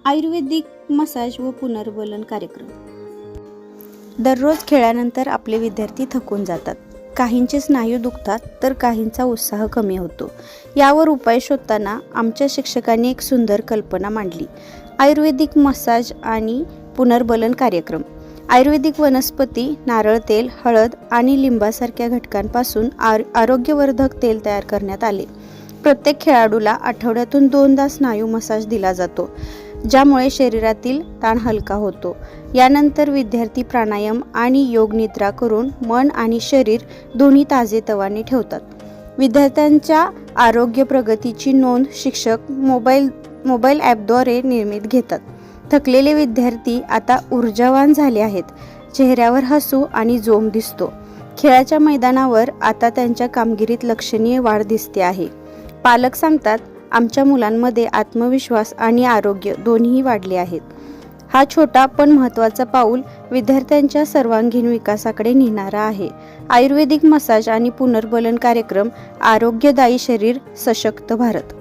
आयुर्वेदिक massage व पुनर्वलन कार्यक्रम. दररोज खेळानंतर आपले विद्यार्थी थकून जातात. काहींचे स्नायू दुखतात तर काहींचा उत्साह कमी होतो. यावर उपाय शोधताना आमच्या शिक्षकांनी एक सुंदर कल्पना मांडली. आयुर्वेदिक मसाज आणि पुनर्वलन कार्यक्रम. आयुर्वेदिक वनस्पती, नारळ तेल, हळद आणि लिंबासारख्या घटकांपासून आरोग्यवर्धक तेल तयार करण्यात आले. प्रत्येक खेळाडूला आठवड्यातून 2दा स्नायू मसाज दिला जातो, ज्यामुळे शरीरातील ताण हलका होतो. यानंतर विद्यार्थी प्राणायाम आणि योग निद्रा करून मन आणि शरीर दोन्ही ताजेतवाने ठेवतात. विद्यार्थ्यांच्या आरोग्य प्रगतीची नोंद शिक्षक मोबाईल ॲपद्वारे नियमित घेतात. थकलेले विद्यार्थी आता ऊर्जावान झाले आहेत. चेहऱ्यावर हसू आणि जोम दिसतो. खेळाच्या मैदानावर आता त्यांच्या कामगिरीत लक्षणीय वाढ दिसते आहे. पालक सांगतात, आमच्या मुलांमध्ये आत्मविश्वास आणि आरोग्य दोन्ही वाढले आहेत. हा छोटा पण महत्त्वाचा पाऊल विद्यार्थ्यांच्या सर्वांगीण विकासाकडे नेणारा आहे. आयुर्वेदिक मसाज आणि पुनर्वलन कार्यक्रम. आरोग्यदायी शरीर, सशक्त भारत.